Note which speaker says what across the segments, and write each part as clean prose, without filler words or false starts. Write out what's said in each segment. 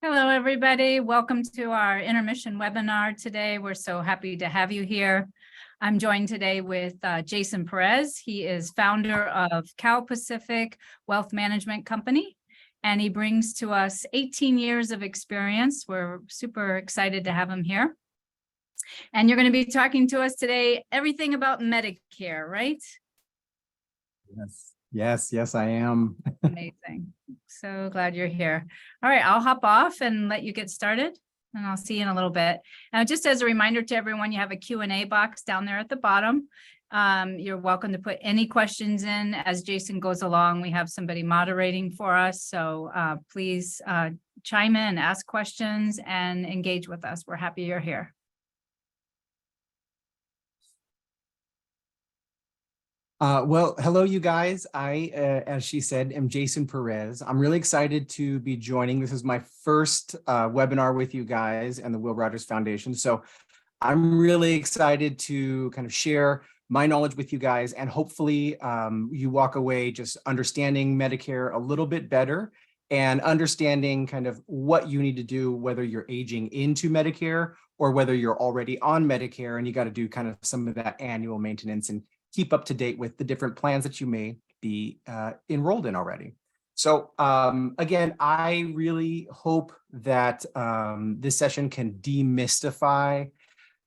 Speaker 1: Hello, everybody. Welcome to our intermission webinar today. We're so happy to have you here. I'm joined today with Jason Perez. He is founder of Cal Pacific Wealth Management Company, and he brings to us 18 years of experience. We're super excited to have him here. And you're going to be talking to us today, everything about Medicare, right?
Speaker 2: Yes, I am.
Speaker 1: Amazing. So glad you're here. All right, I'll hop off and let you get started, and I'll see you in a little bit. Now, just as a reminder to everyone, you have a Q&A box down there at the bottom. You're welcome to put any questions in as Jason goes along. We have somebody moderating for us, so please chime in, ask questions, and engage with us. We're happy you're here.
Speaker 2: Well, hello, you guys. I, as she said, am Jason Perez. I'm really excited to be joining. This is my first webinar with you guys and the Will Rogers Foundation. So I'm really excited to kind of share my knowledge with you guys, and hopefully you walk away just understanding Medicare a little bit better and understanding kind of what you need to do, whether you're aging into Medicare or whether you're already on Medicare and you got to do kind of some of that annual maintenance and keep up to date with the different plans that you may be enrolled in already. So again, I really hope that this session can demystify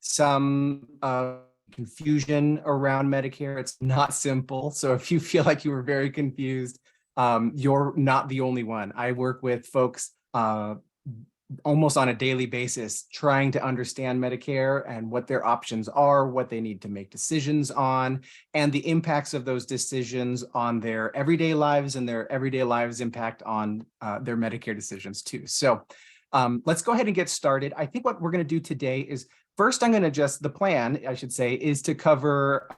Speaker 2: some confusion around Medicare. It's not simple. So if you feel like you were very confused, you're not the only one. I work with folks almost on a daily basis, trying to understand Medicare and what their options are, what they need to make decisions on, and the impacts of those decisions on their everyday lives and their everyday lives impact on their Medicare decisions too. So let's go ahead and get started. I think what we're going to do today is first, I'm going to the plan, I should say, is to cover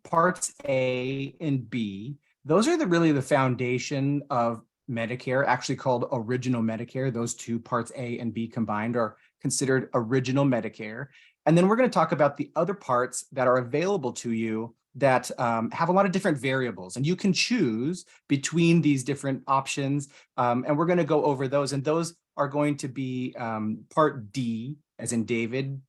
Speaker 2: parts A and B. Those are really the foundation of Medicare, actually called Original Medicare. Those two parts A and B combined are considered Original Medicare. And then we're going to talk about the other parts that are available to you that have a lot of different variables, and you can choose between these different options. And we're going to go over those, and those are going to be Part D, as in David,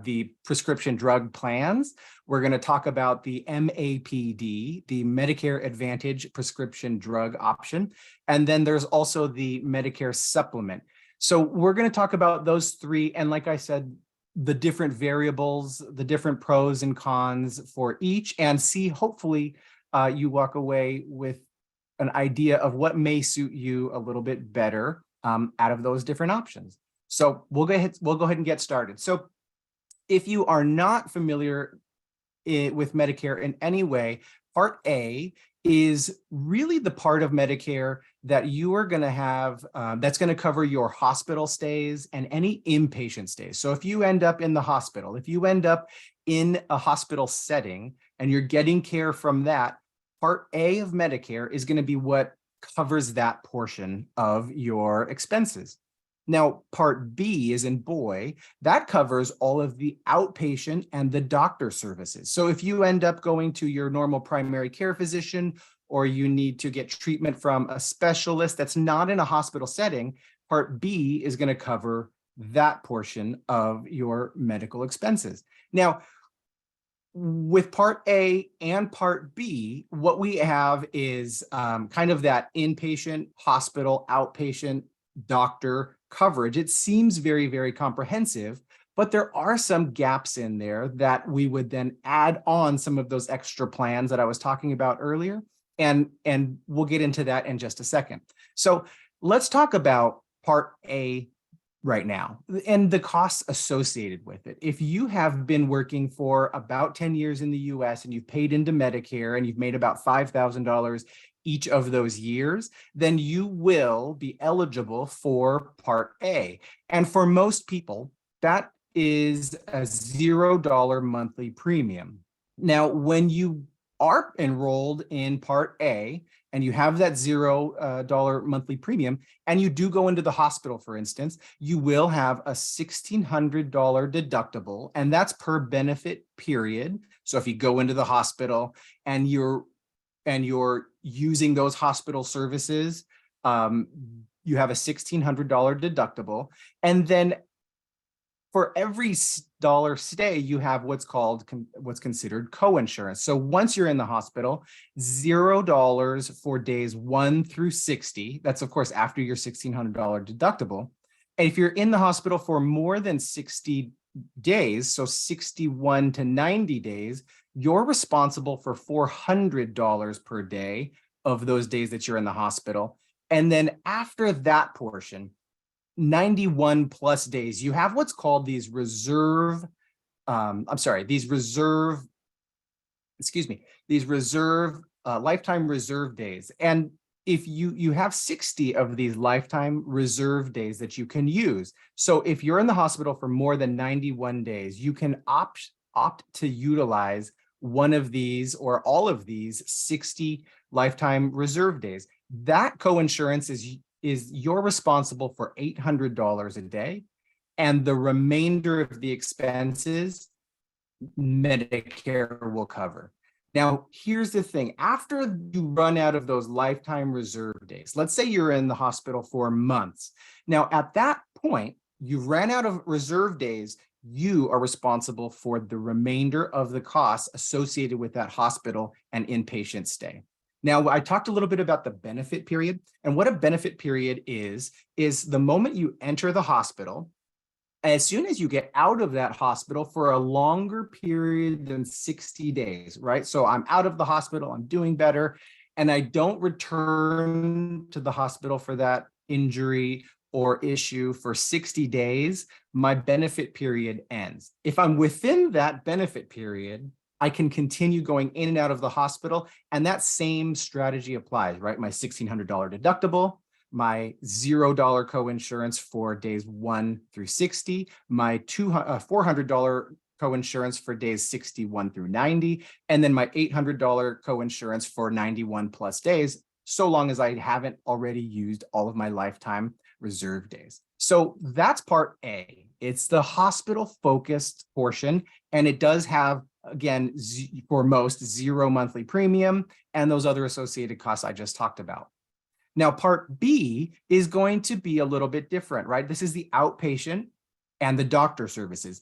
Speaker 2: the prescription drug plans. We're going to talk about the MAPD, the Medicare Advantage prescription drug option. And then there's also the Medicare supplement. So we're going to talk about those three. And like I said, the different variables, the different pros and cons for each, and see, hopefully you walk away with an idea of what may suit you a little bit better out of those different options. So we'll go ahead and get started. So if you are not familiar with Medicare in any way, Part A is really the part of Medicare that you are going to have that's going to cover your hospital stays and any inpatient stays. So if you end up in the hospital, if you end up in a hospital setting and you're getting care from that, Part A of Medicare is going to be what covers that portion of your expenses. Now, Part B, as in boy, that covers all of the outpatient and the doctor services. So if you end up going to your normal primary care physician, or you need to get treatment from a specialist that's not in a hospital setting, Part B is going to cover that portion of your medical expenses. Now, with Part A and Part B, what we have is kind of that inpatient, hospital, outpatient, doctor coverage. It seems very, very comprehensive, but there are some gaps in there that we would then add on some of those extra plans that I was talking about earlier. And we'll get into that in just a second. So let's talk about Part A right now and the costs associated with it. If you have been working for about 10 years in the US and you've paid into Medicare and you've made about $5,000 each of those years, then you will be eligible for Part A. And for most people, that is a $0 monthly premium. Now, when you are enrolled in Part A and you have that $0 monthly premium, and you do go into the hospital, for instance, you will have a $1,600 deductible, and that's per benefit period. So if you go into the hospital and you're using those hospital services, you have a $1,600 deductible. And then for every dollar stay, you have what's considered co-insurance. So once you're in the hospital, $0 for days 1 through 60. That's of course after your $1,600 deductible. And if you're in the hospital for more than 60 days, so 61 to 90 days, you're responsible for $400 per day of those days that you're in the hospital. And then after that portion, 91 plus days, you have what's called these lifetime reserve days. And if you have 60 of these lifetime reserve days that you can use. So if you're in the hospital for more than 91 days, you can opt to utilize one of these or all of these 60 lifetime reserve days. That co-insurance is you're responsible for $800 a day, and the remainder of the expenses Medicare will cover. Now, here's the thing. After you run out of those lifetime reserve days, let's say you're in the hospital for months. Now, at that point, you've ran out of reserve days. You are responsible for the remainder of the costs associated with that hospital and inpatient stay. Now, I talked a little bit about the benefit period, and what a benefit period is the moment you enter the hospital. As soon as you get out of that hospital for a longer period than 60 days, right? So I'm out of the hospital, I'm doing better, and I don't return to the hospital for that injury or issue for 60 days, my benefit period ends. If I'm within that benefit period, I can continue going in and out of the hospital, and that same strategy applies, right? My $1,600 deductible, my $0 co-insurance for days 1 through 60, my $400 co-insurance for days 61 through 90, and then my $800 co-insurance for 91 plus days, so long as I haven't already used all of my lifetime reserve days. So that's part A. It's the hospital-focused portion, and it does have, again, for most, 0 monthly premium and those other associated costs I just talked about. Now, part B is going to be a little bit different, right? This is the outpatient and the doctor services.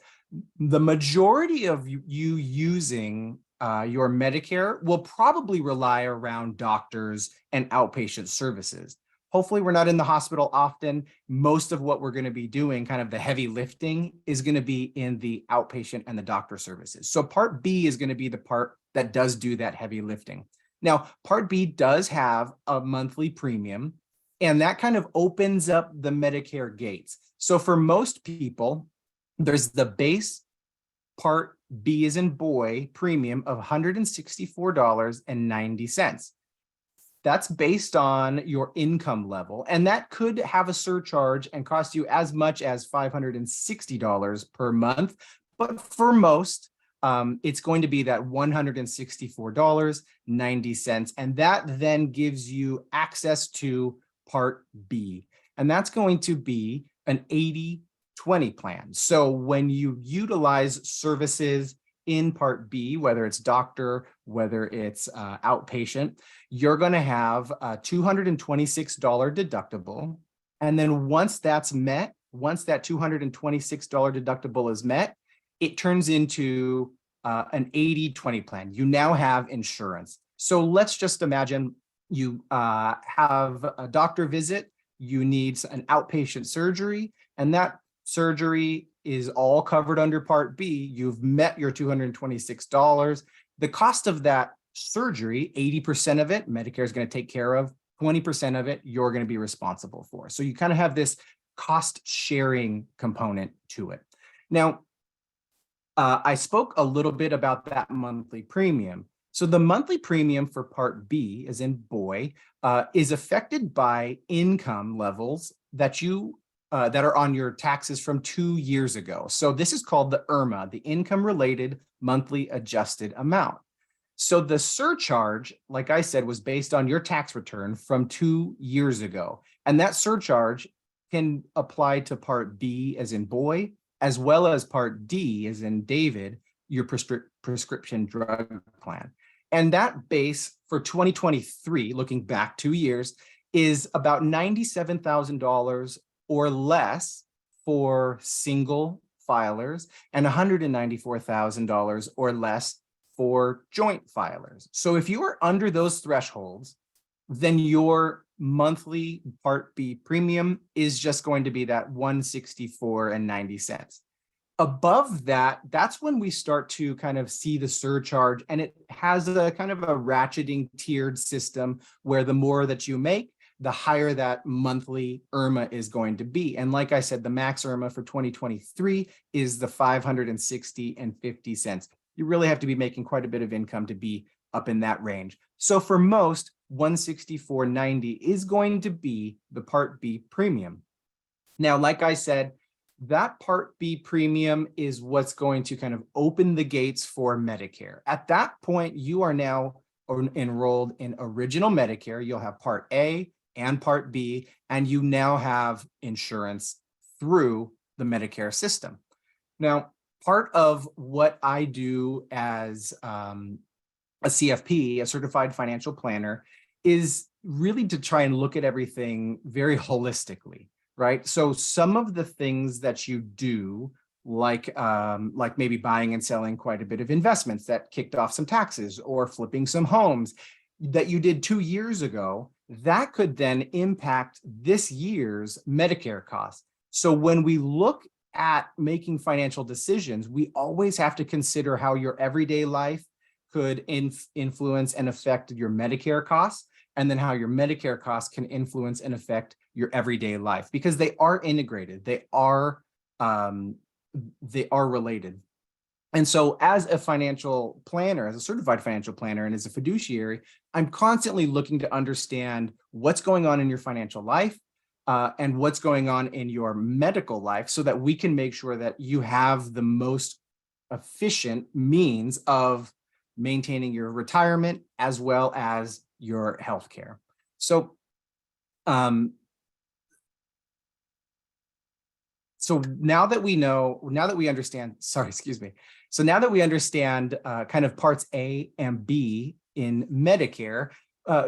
Speaker 2: The majority of you using your Medicare will probably rely around doctors and outpatient services. Hopefully, we're not in the hospital often. Most of what we're going to be doing, kind of the heavy lifting, is going to be in the outpatient and the doctor services. So part B is going to be the part that does do that heavy lifting. Now, part B does have a monthly premium, and that kind of opens up the Medicare gates. So for most people, there's the base part B as in boy premium of $164.90. That's based on your income level, and that could have a surcharge and cost you as much as $560 per month. But for most, it's going to be that $164.90, and that then gives you access to Part B, and that's going to be an 80-20 plan. So when you utilize services in Part B, whether it's doctor, whether it's outpatient, you're going to have a $226 deductible. And then once that's met, once that $226 deductible is met, it turns into an 80-20 plan. You now have insurance. So let's just imagine you have a doctor visit, you need an outpatient surgery, and that surgery is all covered under Part B. You've met your $226. The cost of that surgery, 80% of it, Medicare is going to take care of. 20% of it, you're going to be responsible for. So you kind of have this cost sharing component to it. Now, I spoke a little bit about that monthly premium. So the monthly premium for Part B, as in boy, is affected by income levels that are on your taxes from 2 years ago. So this is called the IRMA, the income related monthly adjusted amount. So the surcharge, like I said, was based on your tax return from 2 years ago. And that surcharge can apply to Part B as in boy, as well as Part D as in David, your prescription drug plan. And that base for 2023, looking back 2 years, is about $97,000 or less for single filers and $194,000 or less for joint filers. So if you are under those thresholds, then your monthly Part B premium is just going to be that $164.90. Above that, that's when we start to kind of see the surcharge, and it has a kind of a ratcheting tiered system where the more that you make, the higher that monthly IRMA is going to be. And like I said, the max IRMA for 2023 is the $560.50. You really have to be making quite a bit of income to be up in that range. So for most, $164.90 is going to be the Part B premium. Now, like I said, that Part B premium is what's going to kind of open the gates for Medicare. At that point, you are now enrolled in Original Medicare. You'll have Part A and Part B, and you now have insurance through the Medicare system. Now, part of what I do as a CFP, a certified financial planner, is really to try and look at everything very holistically. Right. So some of the things that you do, like maybe buying and selling quite a bit of investments that kicked off some taxes, or flipping some homes that you did 2 years ago, that could then impact this year's Medicare costs. So when we look at making financial decisions, we always have to consider how your everyday life could influence and affect your Medicare costs, and then how your Medicare costs can influence and affect your everyday life, because they are integrated, they are related. And so as a financial planner, as a certified financial planner, and as a fiduciary, I'm constantly looking to understand what's going on in your financial life and what's going on in your medical life, so that we can make sure that you have the most efficient means of maintaining your retirement as well as your healthcare. So, so now that we understand, So now that we understand kind of parts A and B in Medicare,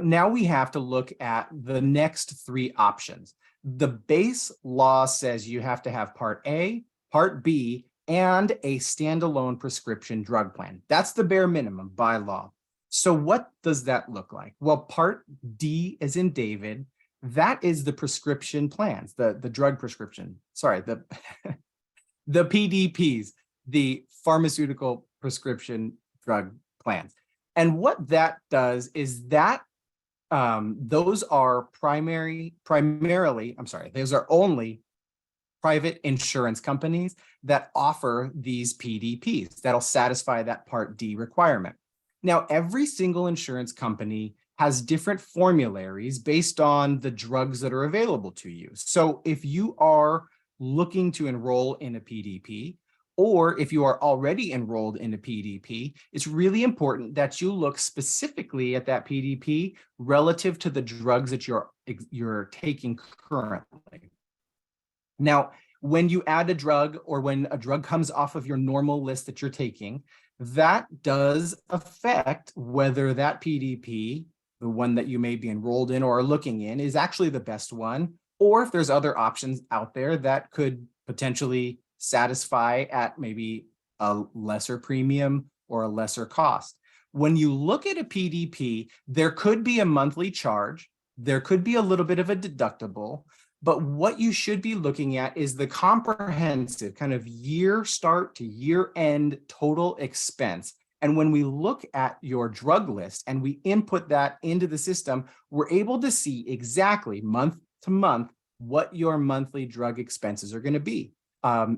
Speaker 2: now we have to look at the next three options. The base law says you have to have Part A, Part B, and a standalone prescription drug plan. That's the bare minimum by law. So what does that look like? Well, Part D, as in David, that is the prescription plans, the drug prescription, the PDPs, the pharmaceutical prescription drug plans. And what that does is that those are those are only private insurance companies that offer these PDPs that'll satisfy that Part D requirement. Now, every single insurance company has different formularies based on the drugs that are available to you. So if you are looking to enroll in a PDP, or if you are already enrolled in a PDP, it's really important that you look specifically at that PDP relative to the drugs that you're taking currently. Now, when you add a drug, or when a drug comes off of your normal list that you're taking, that does affect whether that PDP, the one that you may be enrolled in or are looking in, is actually the best one, or if there's other options out there that could potentially satisfy at maybe a lesser premium or a lesser cost. When you look at a PDP, there could be a monthly charge, there could be a little bit of a deductible, but what you should be looking at is the comprehensive kind of year start to year end total expense. And when we look at your drug list and we input that into the system, we're able to see exactly month to month what your monthly drug expenses are going to be.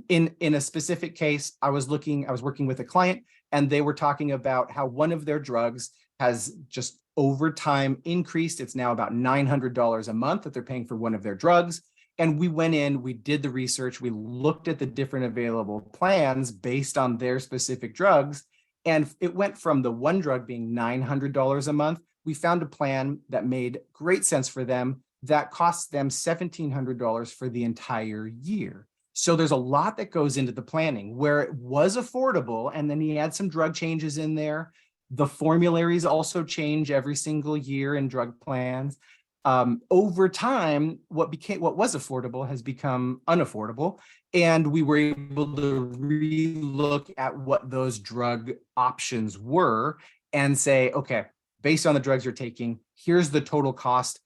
Speaker 2: In a specific case, I was working with a client, and they were talking about how one of their drugs has just over time increased. It's now about $900 a month that they're paying for one of their drugs. And we went in, we did the research, we looked at the different available plans based on their specific drugs. And it went from the one drug being $900 a month. We found a plan that made great sense for them that costs them $1,700 for the entire year. So there's a lot that goes into the planning where it was affordable, and then he had some drug changes in there. The formularies also change every single year in drug plans. Over time, what was affordable has become unaffordable. And we were able to relook at what those drug options were and say, okay, based on the drugs you're taking, here's the total cost.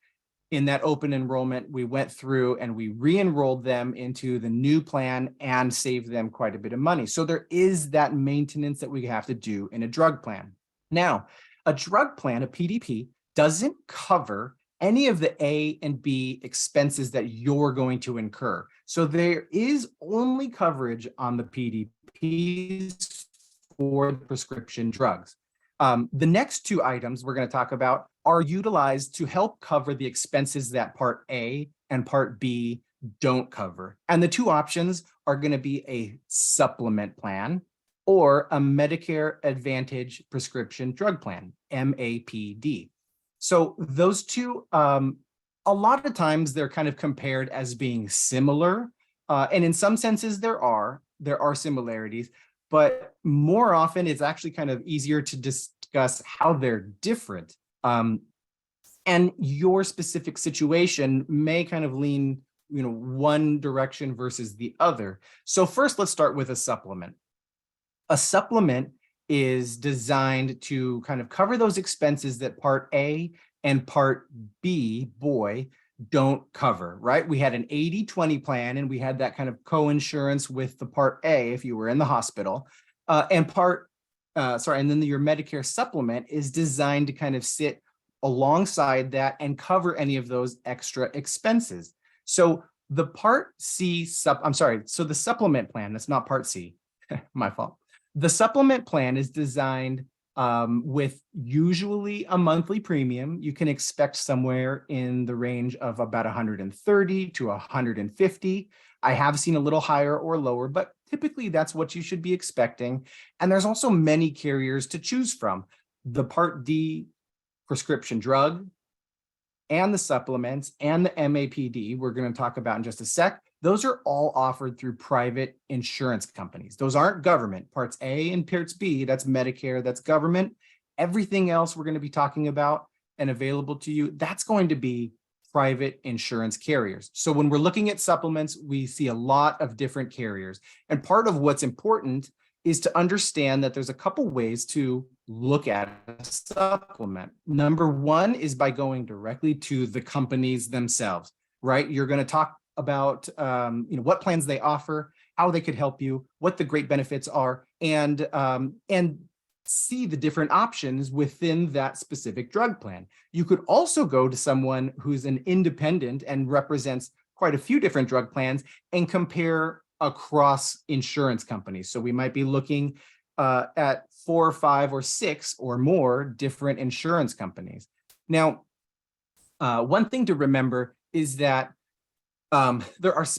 Speaker 2: In that open enrollment, we went through and we re-enrolled them into the new plan and saved them quite a bit of money. So there is that maintenance that we have to do in a drug plan. Now, a drug plan, a PDP, doesn't cover any of the A and B expenses that you're going to incur. So there is only coverage on the PDPs for the prescription drugs. The next two items we're going to talk about are utilized to help cover the expenses that Part A and Part B don't cover. And the two options are going to be a supplement plan or a Medicare Advantage prescription drug plan, MAPD. So those two, a lot of times they're kind of compared as being similar. And in some senses there are similarities, but more often it's actually kind of easier to discuss how they're different. And your specific situation may kind of lean, one direction versus the other. So first, let's start with a supplement. A supplement is designed to kind of cover those expenses that Part A and Part B, boy, don't cover, right? We had an 80-20 plan and we had that kind of co-insurance with the Part A if you were in the hospital. And then your Medicare supplement is designed to kind of sit alongside that and cover any of those extra expenses. So the Part C so the supplement plan, that's not Part C, my fault. The supplement plan is designed with usually a monthly premium. You can expect somewhere in the range of about 130 to 150. I have seen a little higher or lower, but typically that's what you should be expecting. And there's also many carriers to choose from. The Part D prescription drug and the supplements and the MAPD we're going to talk about in just a sec. Those are all offered through private insurance companies. Those aren't government. Parts A and Parts B, that's Medicare, that's government. Everything else we're going to be talking about and available to you, that's going to be private insurance carriers. So when we're looking at supplements, we see a lot of different carriers. And part of what's important is to understand that there's a couple ways to look at a supplement. Number one is by going directly to the companies themselves, right? You're going to talk about what plans they offer, how they could help you, what the great benefits are, and see the different options within that specific drug plan. You could also go to someone who's an independent and represents quite a few different drug plans and compare across insurance companies. So we might be looking at 4 or 5 or 6 or more different insurance companies. Now, one thing to remember is that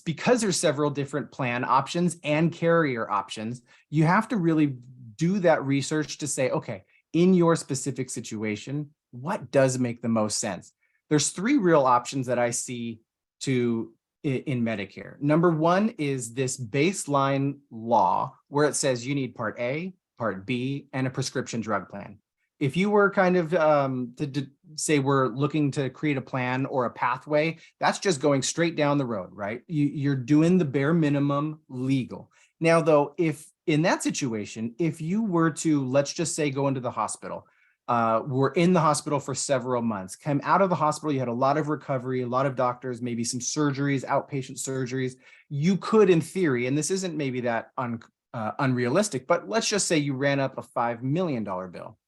Speaker 2: because there's several different plan options and carrier options, you have to really do that research to say, okay, in your specific situation, what does make the most sense? There's 3 real options that I see in Medicare. Number one is this baseline law where it says you need Part A, Part B, and a prescription drug plan. If you were kind of to say we're looking to create a plan or a pathway, that's just going straight down the road, right? You're doing the bare minimum legal. Now, though, if in that situation, if you were to, let's just say, go into the hospital, were in the hospital for several months, came out of the hospital, you had a lot of recovery, a lot of doctors, maybe some surgeries, outpatient surgeries, you could, in theory, and this isn't maybe that unrealistic, but let's just say you ran up a $5 million bill.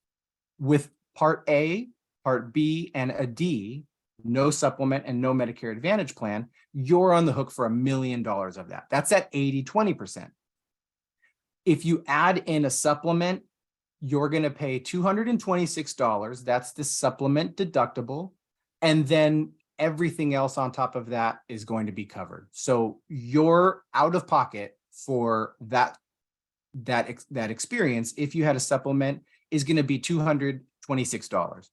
Speaker 2: With Part A, Part B, and a D, no supplement and no Medicare Advantage plan, you're on the hook for $1 million of that. That's at 80-20%. If you add in a supplement, you're going to pay $226. That's the supplement deductible. And then everything else on top of that is going to be covered. So your out of pocket for that experience, if you had a supplement, is going to be $226.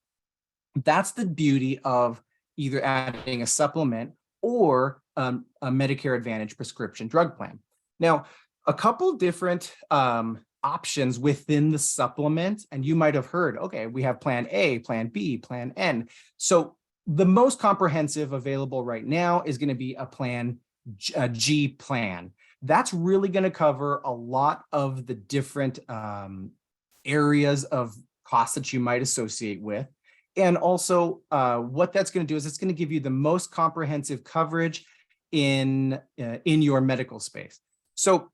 Speaker 2: That's the beauty of either adding a supplement or a Medicare Advantage prescription drug plan. Now, a couple different options within the supplement, and you might have heard, okay, we have Plan A, Plan B, Plan N. So the most comprehensive available right now is going to be a G plan. That's really going to cover a lot of the different areas of costs that you might associate with. And also what that's going to do is it's going to give you the most comprehensive coverage in your medical space. So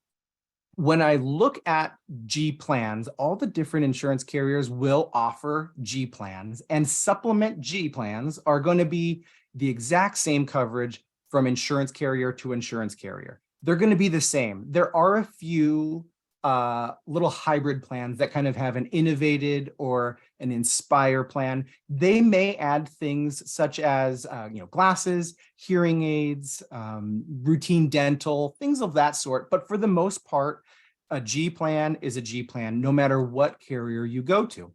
Speaker 2: when I look at G plans, all the different insurance carriers will offer G plans, and supplement G plans are going to be the exact same coverage from insurance carrier to insurance carrier. They're going to be the same. There are a few little hybrid plans that kind of have an innovated or an inspire plan. They may add things such as glasses, hearing aids, routine dental, things of that sort. But for the most part, a G plan is a G plan, no matter what carrier you go to.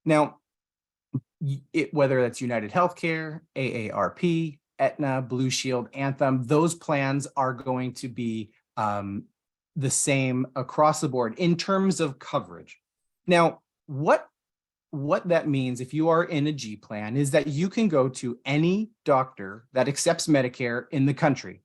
Speaker 2: Now, whether that's United Healthcare, AARP, Aetna, Blue Shield, Anthem, those plans are going to be the same across the board in terms of coverage. Now, what that means if you are in a G plan is that you can go to any doctor that accepts Medicare in the country.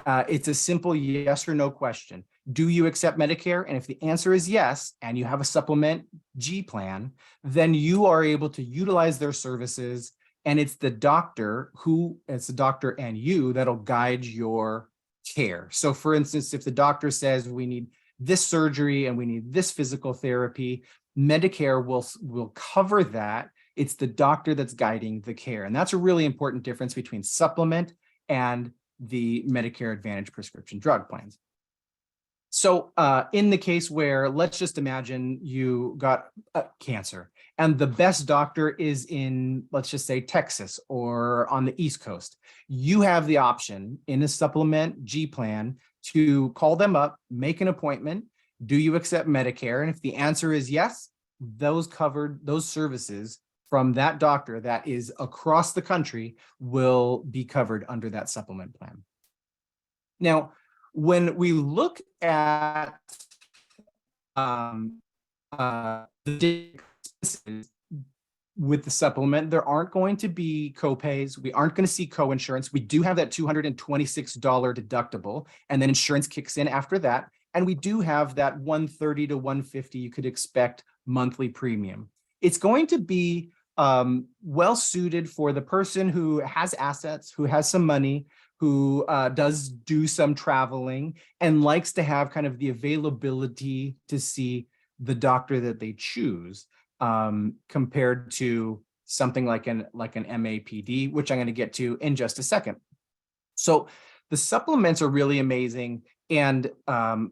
Speaker 2: It's a simple yes or no question. Do you accept Medicare? And if the answer is yes, and you have a supplement G plan, then you are able to utilize their services. And it's the doctor and you that'll guide your care. So for instance, if the doctor says we need this surgery and we need this physical therapy, Medicare will cover that. It's the doctor that's guiding the care. And that's a really important difference between supplement and the Medicare Advantage prescription drug plans. So in the case where, let's just imagine you got cancer and the best doctor is in, let's just say, Texas or on the East Coast, you have the option in a supplement G plan to call them up, make an appointment. Do you accept Medicare? And if the answer is yes, those services from that doctor that is across the country will be covered under that supplement plan. Now, when we look at the expenses with the supplement, there aren't going to be copays. We aren't going to see co-insurance. We do have that $226 deductible, and then insurance kicks in after that. And we do have that $130 to $150 you could expect monthly premium. It's going to be well suited for the person who has assets, who has some money, who does do some traveling and likes to have kind of the availability to see the doctor that they choose, compared to something like an MAPD, which I'm going to get to in just a second. So the supplements are really amazing, and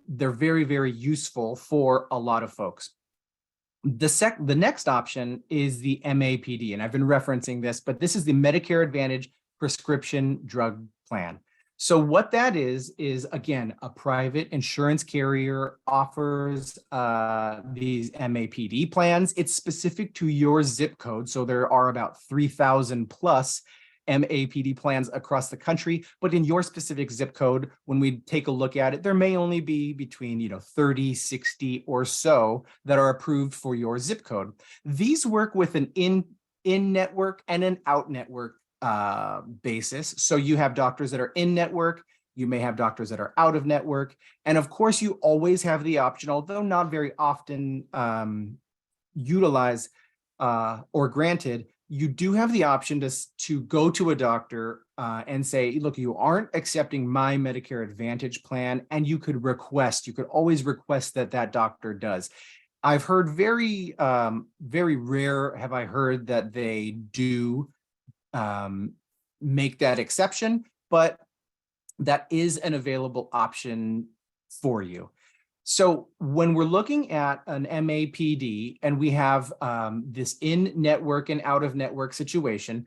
Speaker 2: they're very, very useful for a lot of folks. The next option is the MAPD, and I've been referencing this, but this is the Medicare Advantage prescription drug plan. So what that is again, a private insurance carrier offers these MAPD plans. It's specific to your zip code. So there are about 3,000 plus MAPD plans across the country, but in your specific zip code, when we take a look at it, there may only be between 30, 60 or so that are approved for your zip code. These work with an in-network and an out-network basis. So you have doctors that are in network, you may have doctors that are out of network. And of course, you always have the option, although not very often utilized or granted, you do have the option to go to a doctor and say, look, you aren't accepting my Medicare Advantage plan, and you could always request that doctor does. I've heard very rare have I heard that they do make that exception, but that is an available option for you. So when we're looking at an MAPD and we have this in-network and out-of-network situation,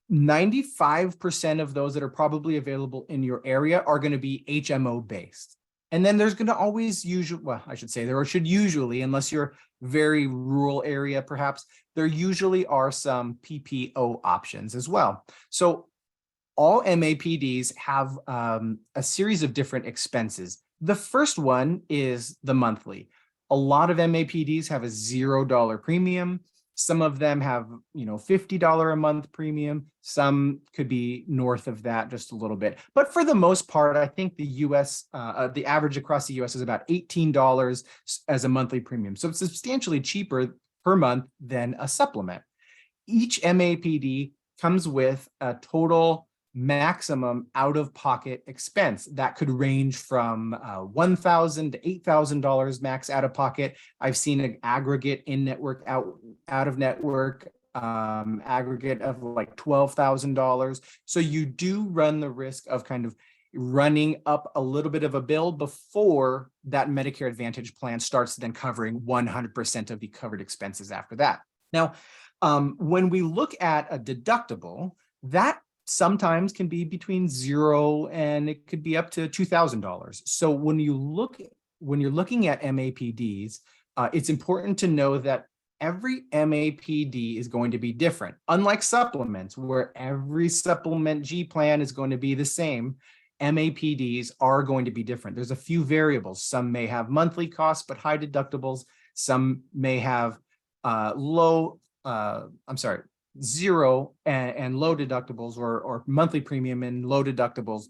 Speaker 2: 95% of those that are probably available in your area are going to be HMO based. And then there's going to always usually, unless you're very rural area, perhaps, there usually are some PPO options as well. So all MAPDs have a series of different expenses. The first one is the monthly. A lot of MAPDs have a $0 premium. Some of them have, $50 a month premium. Some could be north of that just a little bit. But for the most part, I think the US, the average across the US is about $18 as a monthly premium. So it's substantially cheaper per month than a supplement. Each MAPD comes with a total maximum out-of-pocket expense that could range from $1,000 to $8,000 max out-of-pocket. I've seen an aggregate in-network, out-of-network aggregate of like $12,000. So you do run the risk of kind of running up a little bit of a bill before that Medicare Advantage plan starts then covering 100% of the covered expenses after that. Now, when we look at a deductible, that sometimes can be between $0 and it could be up to $2,000. So when you're looking at MAPDs, it's important to know that every MAPD is going to be different. Unlike supplements, where every supplement G plan is going to be the same, MAPDs are going to be different. There's a few variables. Some may have monthly costs but high deductibles. Some may have zero and low deductibles, or monthly premium and low deductibles.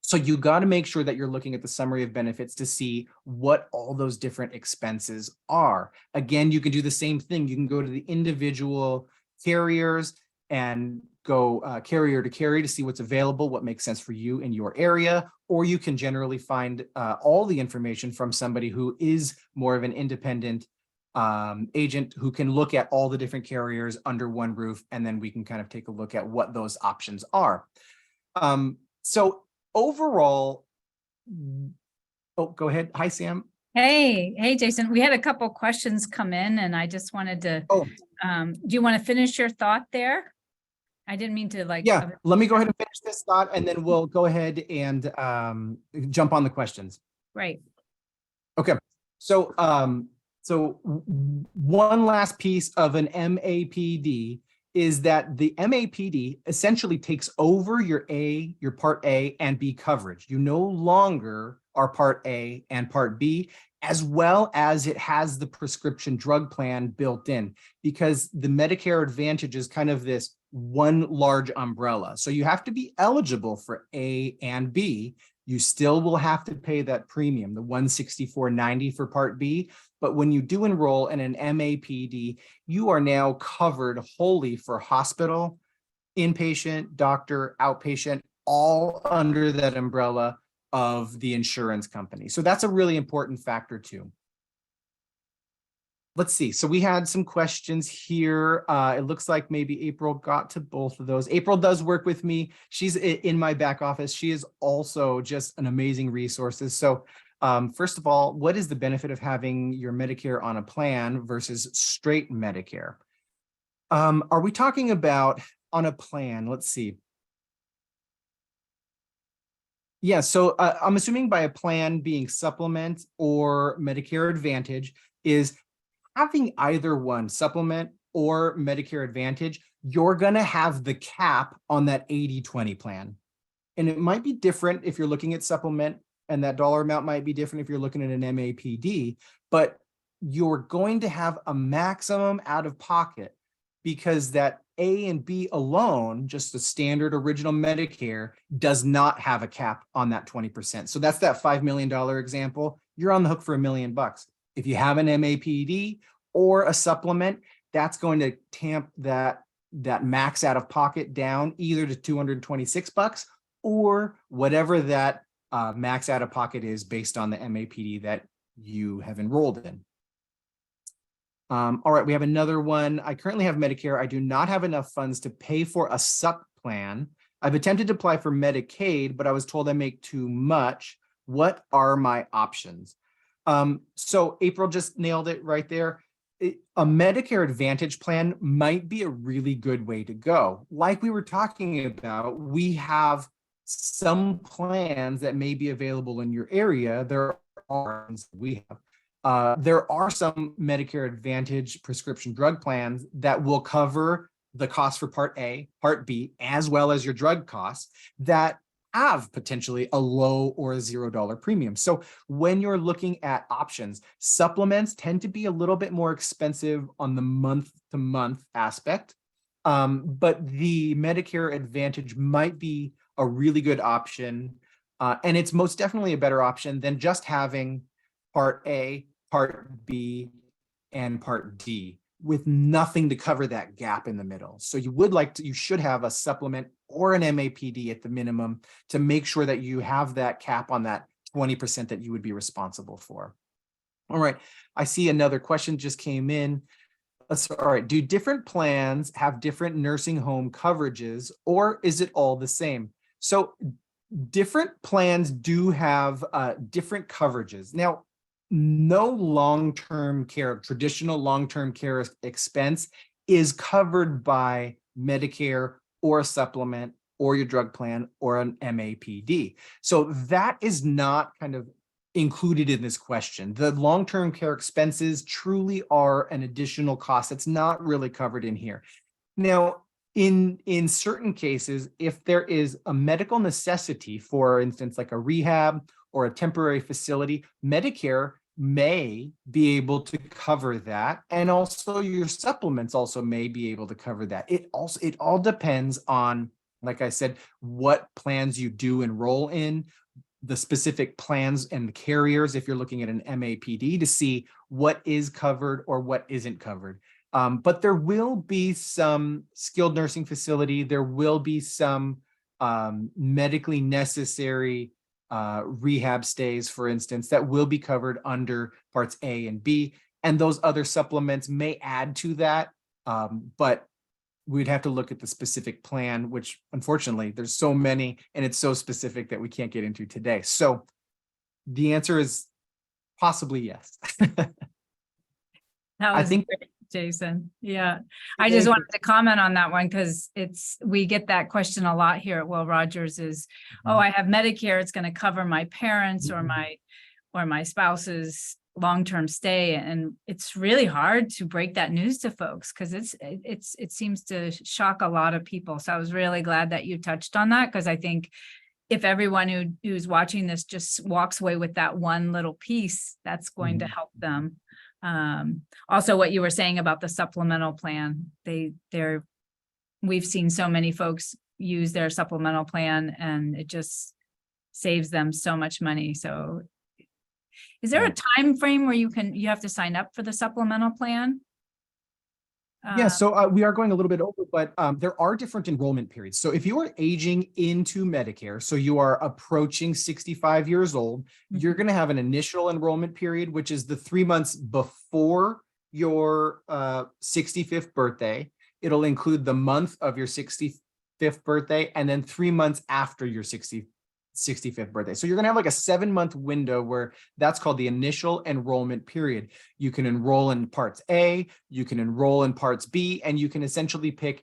Speaker 2: So you got to make sure that you're looking at the summary of benefits to see what all those different expenses are. Again, you can do the same thing. You can go to the individual carriers and go carrier to carrier to see what's available, what makes sense for you in your area, or you can generally find all the information from somebody who is more of an independent agent who can look at all the different carriers under one roof, and then we can kind of take a look at what those options are. So overall, oh, go ahead. Hi, Sam.
Speaker 1: Hey, Jason. We had a couple questions come in, and I just wanted to.
Speaker 2: Oh,
Speaker 1: do you want to finish your thought there? I didn't mean to like.
Speaker 2: Yeah, let me go ahead and finish this thought, and then we'll go ahead and jump on the questions.
Speaker 1: Right.
Speaker 2: Okay. So, so one last piece of an MAPD is that the MAPD essentially takes over your Part A and B coverage. You no longer are Part A and Part B, as well as it has the prescription drug plan built in, because the Medicare Advantage is kind of this one large umbrella. So you have to be eligible for A and B. You still will have to pay that premium, the $164.90 for Part B. But when you do enroll in an MAPD, you are now covered wholly for hospital, inpatient, doctor, outpatient, all under that umbrella of the insurance company. So that's a really important factor too. Let's see. So we had some questions here. It looks like maybe April got to both of those. April does work with me. She's in my back office. She is also just an amazing resource. So first of all, what is the benefit of having your Medicare on a plan versus straight Medicare? Are we talking about on a plan? Let's see. Yeah, so I'm assuming by a plan being supplement or Medicare Advantage is having either one, supplement or Medicare Advantage, you're going to have the cap on that 80/20 plan. And it might be different if you're looking at supplement, and that dollar amount might be different if you're looking at an MAPD, but you're going to have a maximum out of pocket because that A and B alone, just the standard original Medicare, does not have a cap on that 20%. So that's that $5 million example. You're on the hook for $1 million. If you have an MAPD or a supplement, that's going to tamp that max out of pocket down either to $226 or whatever that max out of pocket is based on the MAPD that you have enrolled in. All right, we have another one. I currently have Medicare. I do not have enough funds to pay for a sup plan. I've attempted to apply for Medicaid, but I was told I make too much. What are my options? So April just nailed it right there. A Medicare Advantage plan might be a really good way to go. Like we were talking about, we have some plans that may be available in your area. There are some Medicare Advantage prescription drug plans that will cover the cost for Part A, Part B, as well as your drug costs that have potentially a low or a $0 premium. So when you're looking at options, supplements tend to be a little bit more expensive on the month-to-month aspect. But the Medicare Advantage might be a really good option. And it's most definitely a better option than just having Part A, Part B, and Part D with nothing to cover that gap in the middle. So you should have a supplement or an MAPD at the minimum to make sure that you have that cap on that 20% that you would be responsible for. All right, I see another question just came in. All right, do different plans have different nursing home coverages, or is it all the same? So different plans do have different coverages. Now, no long-term care, traditional long-term care expense is covered by Medicare or a supplement or your drug plan or an MAPD. So that is not kind of included in this question. The long-term care expenses truly are an additional cost that's not really covered in here. Now, in certain cases, if there is a medical necessity, for instance, like a rehab or a temporary facility, Medicare may be able to cover that. And also your supplements also may be able to cover that. It all depends on, like I said, what plans you do enroll in, the specific plans and carriers, if you're looking at an MAPD, to see what is covered or what isn't covered. But there will be some skilled nursing facility. There will be some medically necessary rehab stays, for instance, that will be covered under Parts A and B. And those other supplements may add to that. But we'd have to look at the specific plan, which unfortunately there's so many and it's so specific that we can't get into today. So the answer is possibly yes.
Speaker 1: That was great, Jason. Yeah, I just wanted to comment on that one because we get that question a lot here at Will Rogers is, oh, I have Medicare, it's going to cover my parents or my spouse's long-term stay, and it's really hard to break that news to folks because it seems to shock a lot of people. So I was really glad that you touched on that, because I think if everyone who's watching this just walks away with that one little piece, that's going to help them. Also, what you were saying about the supplemental plan, we've seen so many folks use their supplemental plan and it just saves them so much money. So is there a time frame where you have to sign up for the supplemental plan?
Speaker 2: Yeah, so we are going a little bit over, but there are different enrollment periods. So if you are aging into Medicare, so you are approaching 65 years old, you're going to have an initial enrollment period, which is the 3 months before your 65th birthday. It'll include the month of your 65th birthday and then 3 months after your 65th birthday. So you're going to have like a 7-month window where that's called the initial enrollment period. You can enroll in Parts A, you can enroll in Parts B, and you can essentially pick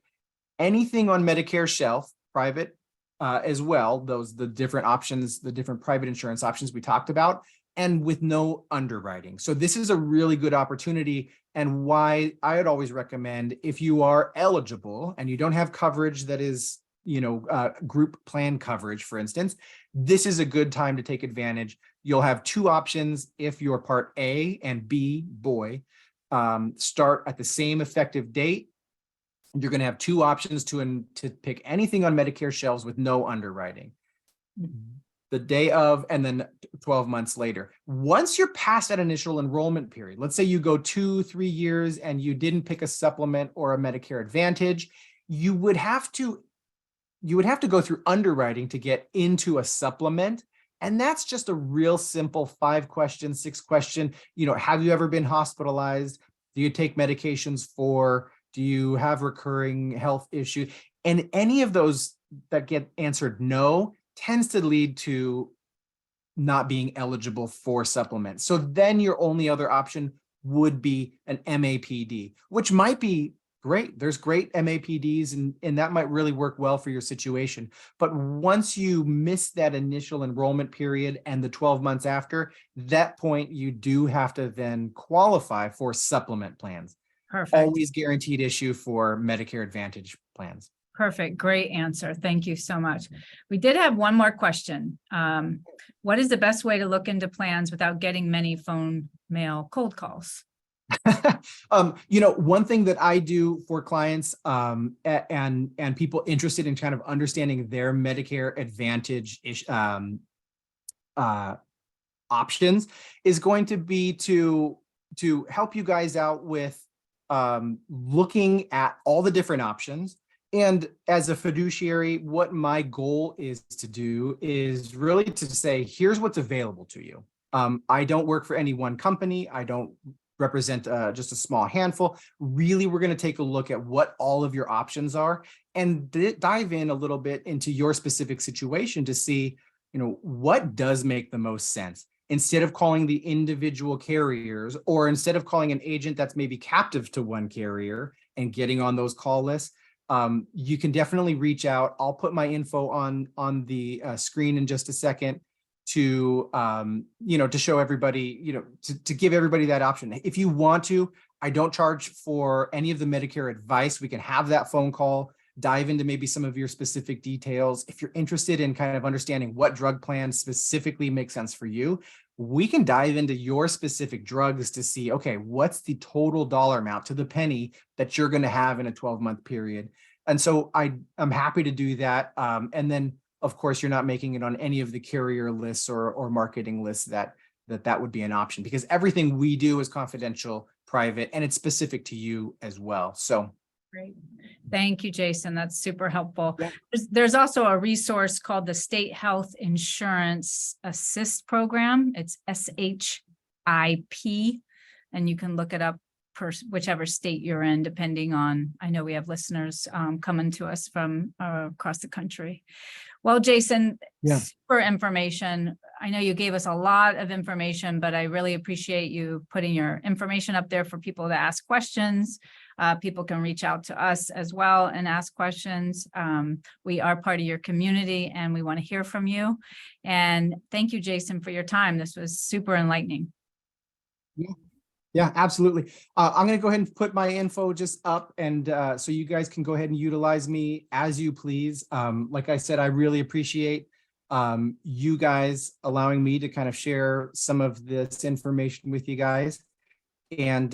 Speaker 2: anything on Medicare's shelf, private as well, the different options, the different private insurance options we talked about, and with no underwriting. So this is a really good opportunity, and why I would always recommend, if you are eligible and you don't have coverage that is group plan coverage, for instance, this is a good time to take advantage. You'll have two options if your Part A and B, boy, start at the same effective date. You're going to have two options to pick anything on Medicare shelves with no underwriting. The day of, and then 12 months later. Once you're past that initial enrollment period, let's say you go 2-3 years and you didn't pick a supplement or a Medicare Advantage, you would have to go through underwriting to get into a supplement. And that's just a real simple 5-question, 6-question, have you ever been hospitalized? Do you take medications for? Do you have recurring health issues? And any of those that get answered no tends to lead to not being eligible for supplements. So then your only other option would be an MAPD, which might be great. There's great MAPDs and that might really work well for your situation. But once you miss that initial enrollment period and the 12 months after, that point, you do have to then qualify for supplement plans.
Speaker 1: Perfect.
Speaker 2: Always guaranteed issue for Medicare Advantage plans.
Speaker 1: Perfect. Great answer. Thank you so much. We did have one more question. What is the best way to look into plans without getting many phone, mail, cold calls?
Speaker 2: One thing that I do for clients and people interested in kind of understanding their Medicare Advantage options is going to be to help you guys out with looking at all the different options. And as a fiduciary, what my goal is to do is really to say, here's what's available to you. I don't work for any one company. I don't represent just a small handful. Really, we're going to take a look at what all of your options are and dive in a little bit into your specific situation to see, what does make the most sense. Instead of calling the individual carriers, or instead of calling an agent that's maybe captive to one carrier and getting on those call lists, you can definitely reach out. I'll put my info on the screen in just a second to to show everybody, to give everybody that option. If you want to, I don't charge for any of the Medicare advice. We can have that phone call, dive into maybe some of your specific details. If you're interested in kind of understanding what drug plan specifically makes sense for you, we can dive into your specific drugs to see, okay, what's the total dollar amount to the penny that you're going to have in a 12-month period. And so I'm happy to do that. And then, of course, you're not making it on any of the carrier lists or marketing lists that would be an option, because everything we do is confidential, private, and it's specific to you as well. So
Speaker 1: great. Thank you, Jason. That's super helpful.
Speaker 2: Yeah.
Speaker 1: There's also a resource called the State Health Insurance Assist Program. It's SHIP, and you can look it up per whichever state you're in, depending on, I know we have listeners coming to us from across the country. Well, Jason, super information. I know you gave us a lot of information, but I really appreciate you putting your information up there for people to ask questions. People can reach out to us as well and ask questions. We are part of your community and we want to hear from you. And thank you, Jason, for your time. This was super enlightening.
Speaker 2: Yeah, absolutely. I'm going to go ahead and put my info just up, and so you guys can go ahead and utilize me as you please. Like I said, I really appreciate you guys allowing me to kind of share some of this information with you guys. And,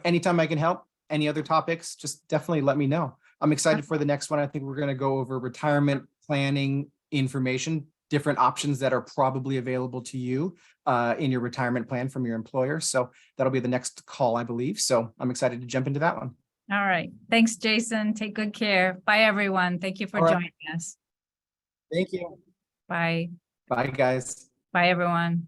Speaker 2: anytime I can help, any other topics, just definitely let me know. I'm excited for the next one. I think we're going to go over retirement planning information, different options that are probably available to you in your retirement plan from your employer. So that'll be the next call, I believe. So I'm excited to jump into that one.
Speaker 1: All right. Thanks, Jason. Take good care. Bye, everyone. Thank you for joining us.
Speaker 2: Thank you.
Speaker 1: Bye.
Speaker 2: Bye, guys.
Speaker 1: Bye, everyone.